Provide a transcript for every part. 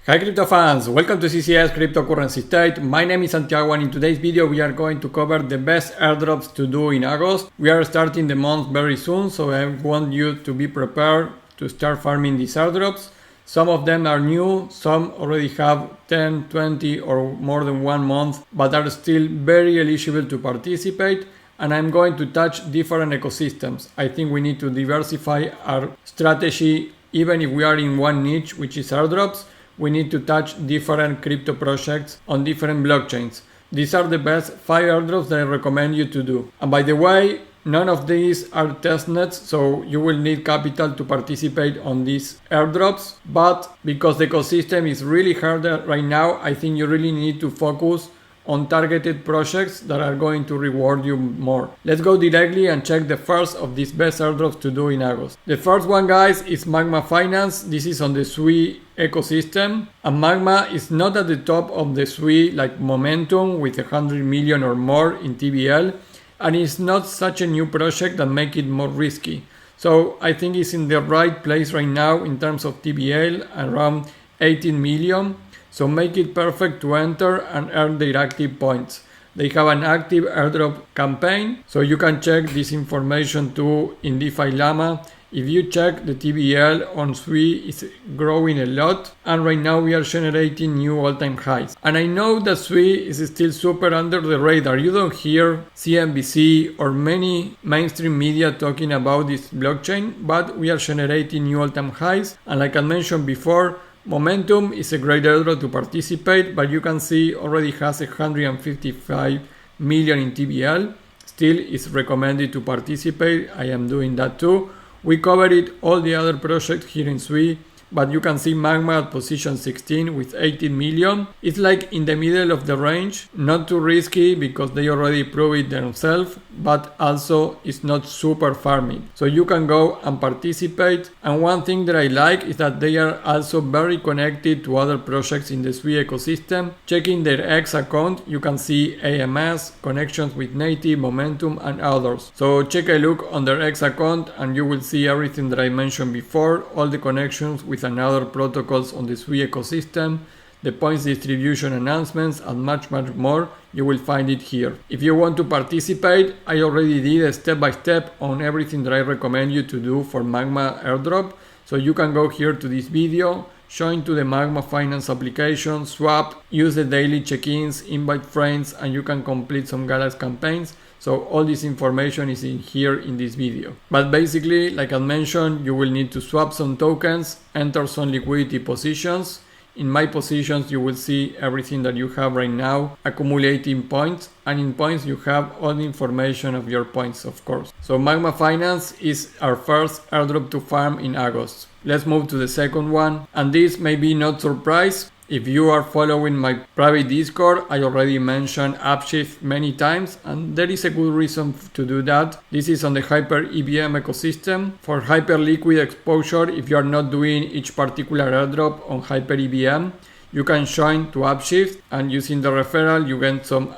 Hi crypto fans, welcome to CCS Cryptocurrency State. My name is Santiago and in today's video we are going to cover the best airdrops to do in August. We are starting the month very soon, so I want you to be prepared to start farming these airdrops. Some of them are new, some already have 10, 20 or more than 1 month, but are still very eligible to participate. And I'm going to touch different ecosystems. I think we need to diversify our strategy even if we are in one niche, which is airdrops. We need to touch different crypto projects on different blockchains. These are the best 5 airdrops that I recommend you to do. And by the way, none of these are testnets, so you will need capital to participate on these airdrops. But because the ecosystem is really hard right now, I think you really need to focus on targeted projects that are going to reward you more. Let's go directly and check the first of these best airdrops to do in August. The first one, guys, is Magma Finance. This is on the SUI ecosystem, and Magma is not at the top of the SUI like Momentum with 100 million or more in TVL, and it's not such a new project that make it more risky. So I think it's in the right place right now in terms of TVL, around 18 million. So make it perfect to enter and earn their active points. They have an active airdrop campaign, so you can check this information too in DeFi Llama. If you check the TVL on SUI, it's growing a lot, and right now we are generating new all-time highs. And I know that SUI is still super under the radar. You don't hear CNBC or many mainstream media talking about this blockchain, but we are generating new all-time highs. And like I mentioned before, Momentum is a great airdrop to participate, but you can see already has 155 million in TVL. Still is recommended to participate. I am doing that too. We covered all the other projects here in SUI, but you can see Magma at position 16 with 18 million. It's like in the middle of the range, not too risky because they already proved it themselves, but also it's not super farming. So you can go and participate. And one thing that I like is that they are also very connected to other projects in the SUI ecosystem. Checking their X account, you can see AMS, connections with Native, Momentum and others. So check a look on their X account and you will see everything that I mentioned before, all the connections with another protocols on the SUI ecosystem, the points distribution announcements and much more. You will find it here. If you want to participate, I already did a step-by-step on everything that I recommend you to do for Magma airdrop. So you can go here to this video, join to the Magma Finance application, swap, use the daily check-ins, invite friends, and you can complete some galas campaigns. So all this information is in here in this video. But basically, like I mentioned, you will need to swap some tokens, enter some liquidity positions. In my positions, you will see everything that you have right now, accumulating points. And in points, you have all the information of your points, of course. So Magma Finance is our first airdrop to farm in August. Let's move to the second one. And this may be not surprise. If you are following my private Discord, I already mentioned Upshift many times, and there is a good reason to do that. This is on the HyperEVM ecosystem. For hyperliquid exposure, if you are not doing each particular airdrop on HyperEVM, you can join to Upshift, and using the referral you get some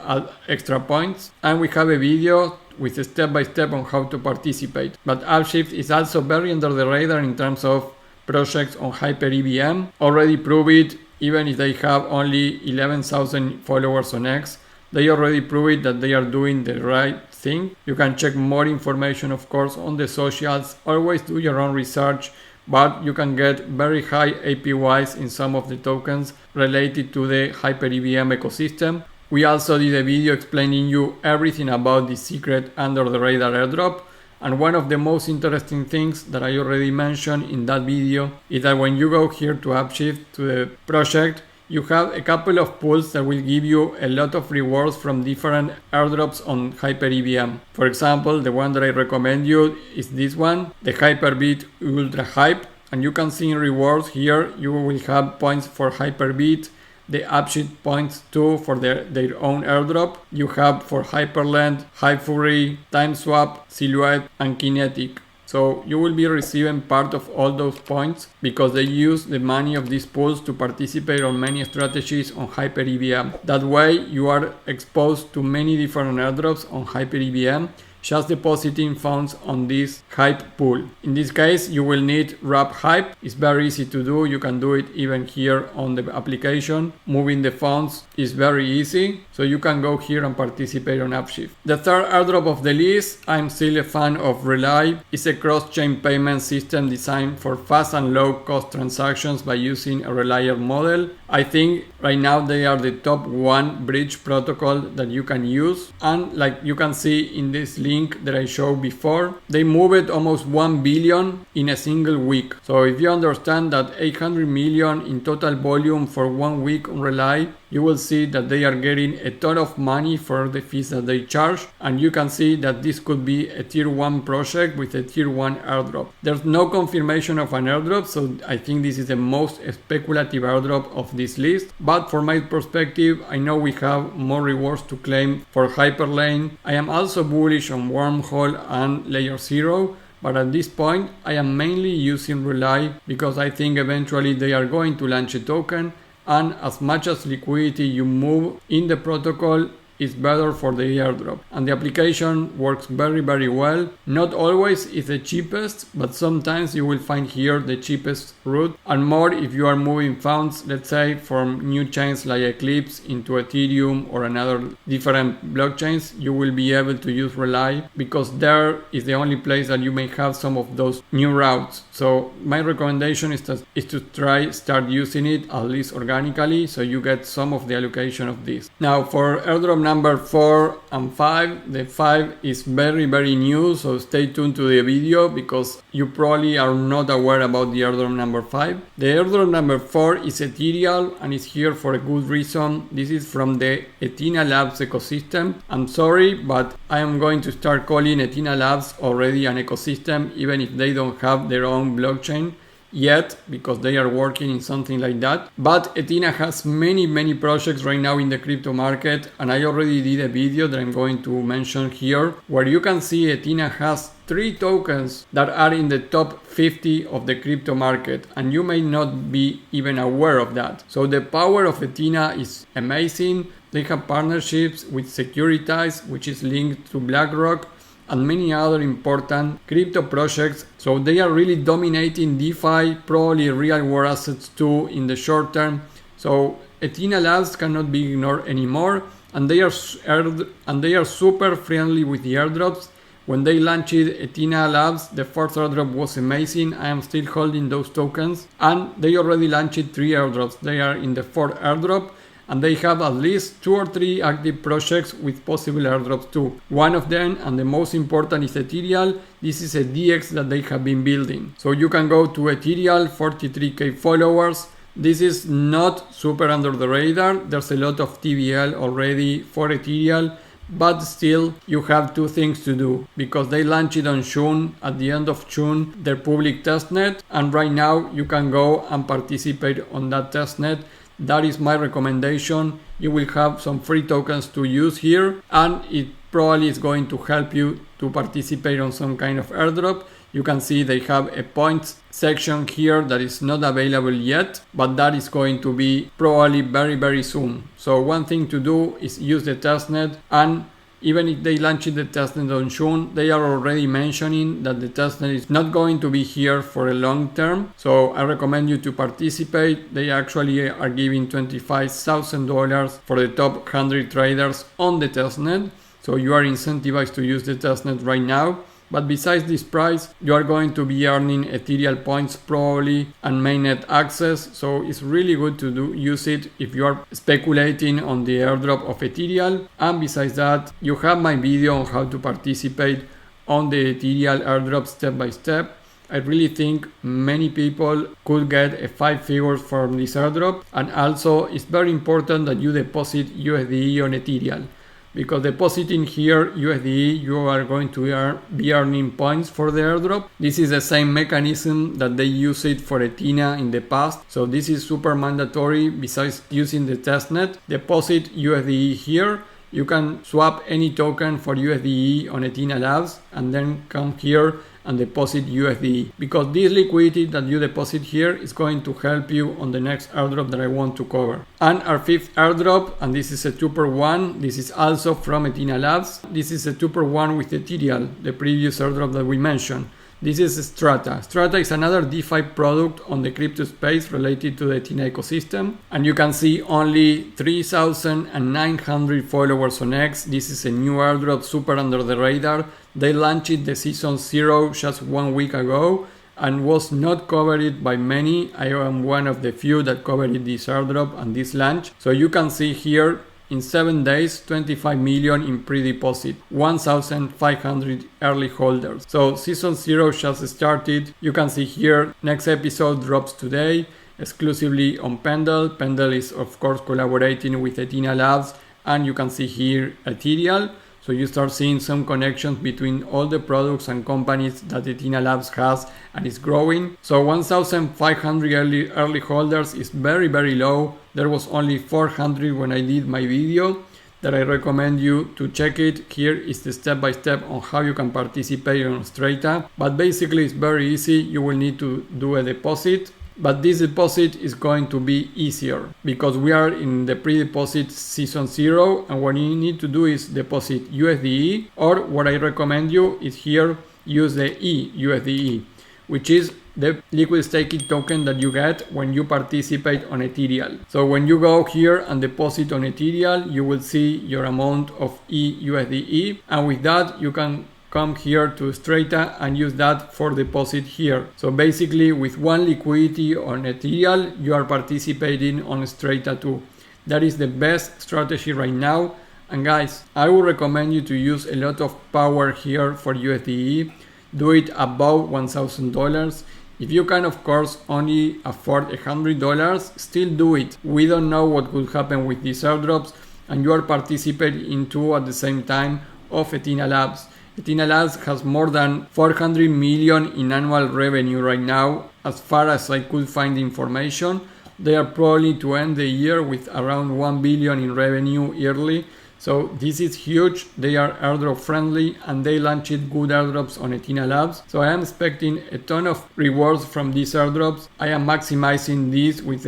extra points. And we have a video with a step-by-step on how to participate. But Upshift is also very under the radar in terms of projects on HyperEVM. Already proved it. Even if they have only 11,000 followers on X, they already proved that they are doing the right thing. You can check more information, of course, on the socials. Always do your own research, but you can get very high APYs in some of the tokens related to the HyperEVM ecosystem. We also did a video explaining you everything about the secret under the radar airdrop. And one of the most interesting things that I already mentioned in that video is that when you go here to Upshift to the project, you have a couple of pools that will give you a lot of rewards from different airdrops on HyperEVM. For example, the one that I recommend you is this one, the Hyperbit Ultra Hype. And you can see in rewards here, you will have points for Hyperbit, the Upshift points too for their own airdrop. You have for Hyperland, HypeFury, TimeSwap, Silhouette and Kinetic. So you will be receiving part of all those points because they use the money of these pools to participate on many strategies on HyperEVM. That way you are exposed to many different airdrops on HyperEVM. just depositing funds on this Hype pool. In this case, you will need wrap Hype. It's very easy to do. You can do it even here on the application. Moving the funds is very easy. So you can go here and participate on Upshift. The third airdrop of the list, I'm still a fan of Relay. It's a cross-chain payment system designed for fast and low-cost transactions by using a Relayer model. I think right now they are the top one bridge protocol that you can use. And like you can see in this link that I showed before, they moved almost 1 billion in a single week. So if you understand that 800 million in total volume for 1 week on Relay, you will see that they are getting a ton of money for the fees that they charge, and you can see that this could be a tier 1 project with a tier 1 airdrop. There's no confirmation of an airdrop, so I think this is the most speculative airdrop of this list, but from my perspective, I know we have more rewards to claim for Hyperlane. I am also bullish on Wormhole and Layer 0, but at this point I am mainly using Relay because I think eventually they are going to launch a token, and as much as liquidity you move in the protocol is better for the airdrop, and the application works very well. Not always is the cheapest, but sometimes you will find here the cheapest route, and more if you are moving funds, let's say from new chains like Eclipse into Ethereum or another different blockchains, you will be able to use Relay because there is the only place that you may have some of those new routes. So my recommendation is to start using it at least organically, so you get some of the allocation of this. Now for airdrop number 4 and 5, the 5 is very new, so stay tuned to the video because you probably are not aware about the airdrop number 5. The airdrop number 4 is ethereal and is here for a good reason. This is from the Ethena Labs ecosystem. I'm sorry, but I am going to start calling Ethena Labs already an ecosystem, even if they don't have their own blockchain yet, because they are working in something like that. But Ethena has many projects right now in the crypto market, and I already did a video that I'm going to mention here where you can see Ethena has 3 tokens that are in the top 50 of the crypto market, and you may not be even aware of that. So the power of Ethena is amazing. They have partnerships with Securitize, which is linked to BlackRock, and many other important crypto projects. So they are really dominating DeFi, probably real world assets too in the short term. So Ethena Labs cannot be ignored anymore, and they are super friendly with the airdrops. When they launched Ethena Labs, the first airdrop was amazing. I am still holding those tokens, and they already launched 3 airdrops. They are in the 4th airdrop, and they have at least 2 or 3 active projects with possible airdrops too. One of them, and the most important, is Ethereal. This is a DX that they have been building. So you can go to Ethereal, 43k followers. This is not super under the radar. There's a lot of TVL already for Ethereal, but still you have 2 things to do because they launched it on June, at the end of June, their public testnet, and right now you can go and participate on that testnet. That is my recommendation. You will have some free tokens to use here, and it probably is going to help you to participate on some kind of airdrop. You can see they have a points section here that is not available yet, but that is going to be probably very soon. So one thing to do is use the testnet, and even if they launch the testnet on June, they are already mentioning that the testnet is not going to be here for a long term. So I recommend you to participate. They actually are giving $25,000 for the top 100 traders on the testnet. So you are incentivized to use the testnet right now. But besides this price, you are going to be earning Ethereal points probably and mainnet access. So it's really good to use it if you are speculating on the airdrop of Ethereal. And besides that, you have my video on how to participate on the Ethereal airdrop step by step. I really think many people could get a 5 figures from this airdrop. And also it's very important that you deposit USDE on Ethereal, because depositing here USDE, you are going to be earning points for the airdrop. This is the same mechanism that they used it for Ethena in the past. So this is super mandatory. Besides using the testnet, deposit USDE here. you can swap any token for USDE on Ethena Labs and then come here and deposit USDE, because this liquidity that you deposit here is going to help you on the next airdrop that I want to cover. And our fifth airdrop, and this is a 2x1, this is also from Ethena Labs. This is a 2x1 with Ethereal, the previous airdrop that we mentioned. This is Strata. Strata is another DeFi product on the crypto space related to the Ethena ecosystem. And you can see only 3,900 followers on X. This is a new airdrop, super under the radar. They launched the season 0 just 1 week ago and was not covered by many. I am one of the few that covered this airdrop and this launch. So you can see here, in 7 days, 25 million in pre-deposit, 1,500 early holders. So season 0 just started. You can see here, next episode drops today, exclusively on Pendle. Pendle is of course collaborating with Ethena Labs, and you can see here Ethereal. So you start seeing some connections between all the products and companies that Ethena Labs has and is growing. So 1,500 early holders is very low. There was only 400 when I did my video that I recommend you to check it. Here is the step-by-step on how you can participate on Strata. But basically it's very easy. You will need to do a deposit. But this deposit is going to be easier because we are in the pre-deposit season 0, and what you need to do is deposit USDE, or what I recommend you is here use the USDE, which is the liquid staking token that you get when you participate on Ethereal. So when you go here and deposit on Ethereal, you will see your amount of USDE, and with that you can come here to Strata and use that for deposit here. So basically with one liquidity on Ethereal, you are participating on Strata too. That is the best strategy right now. And guys, I would recommend you to use a lot of power here for USDE. Do it above $1,000. If you can of course only afford $100, still do it. We don't know what could happen with these airdrops, and you are participating in two at the same time of Ethena Labs. Ethena Labs has more than 400 million in annual revenue right now, as far as I could find information. They are probably to end the year with around 1 billion in revenue yearly. So this is huge. They are airdrop friendly and they launched good airdrops on Ethena Labs. So I am expecting a ton of rewards from these airdrops. I am maximizing this with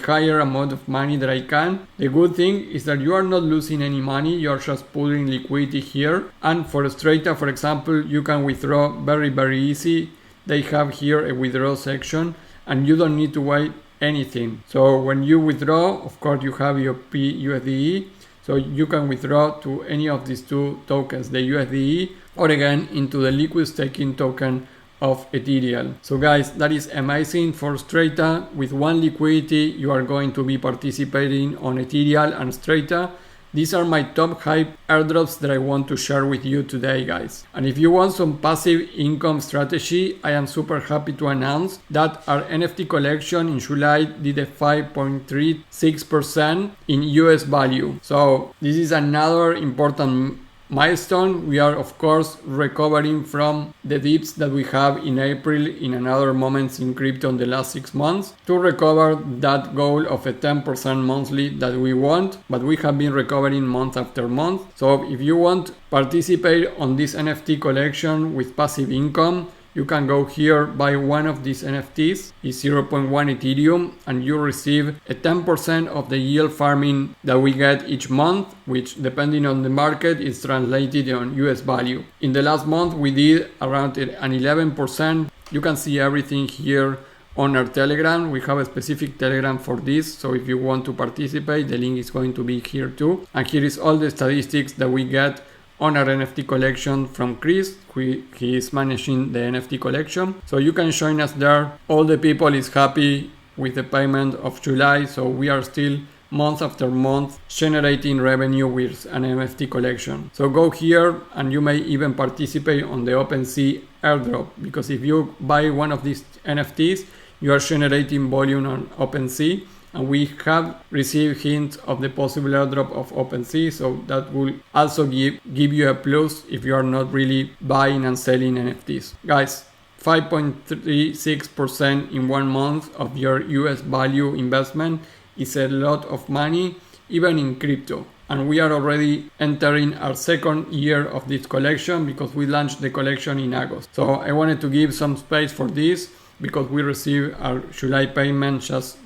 higher amount of money that I can. The good thing is that you are not losing any money. You are just putting liquidity here. And for Strata, for example, you can withdraw very easy. They have here a withdraw section and you don't need to wait anything. So when you withdraw, of course you have your USDE. So you can withdraw to any of these two tokens, the USDE, or again into the liquid staking token of Ethereal. So guys, that is amazing for Strata. With one liquidity, you are going to be participating on Ethereal and Strata. These are my top hype airdrops that I want to share with you today, guys. And if you want some passive income strategy, I am super happy to announce that our NFT collection in July did a 5.36% in US value. So this is another important milestone. We are of course recovering from the dips that we have in April in another moments in crypto in the last 6 months to recover that goal of a 10% monthly that we want, but we have been recovering month after month. So if you want to participate on this NFT collection with passive income, you can go here, buy one of these NFTs, it's 0.1 Ethereum, and you receive a 10% of the yield farming that we get each month, which depending on the market is translated on US value. In the last month we did around an 11%. You can see everything here on our Telegram. We have a specific Telegram for this, so if you want to participate, the link is going to be here too. And here is all the statistics that we get on our NFT collection from Chris. He is managing the NFT collection, so you can join us there. All the people is happy with the payment of July, so we are still month after month generating revenue with an NFT collection. So go here and you may even participate on the OpenSea airdrop, because if you buy one of these NFTs, you are generating volume on OpenSea. And we have received hints of the possible airdrop of OpenSea, so that will also give you a plus if you are not really buying and selling NFTs. Guys, 5.36% in 1 month of your US value investment is a lot of money, even in crypto. and we are already entering our second year of this collection because we launched the collection in August. So I wanted to give some space for this because we received our July payment just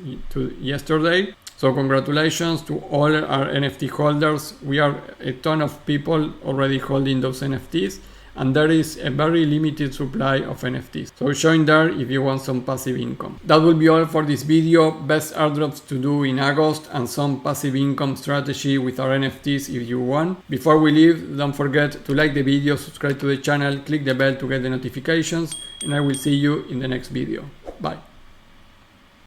yesterday. So congratulations to all our NFT holders. We are a ton of people already holding those NFTs, and there is a very limited supply of NFTs. So join there if you want some passive income. That will be all for this video. Best airdrops to do in August and some passive income strategy with our NFTs if you want. Before we leave, don't forget to like the video, subscribe to the channel, click the bell to get the notifications, and I will see you in the next video. Bye.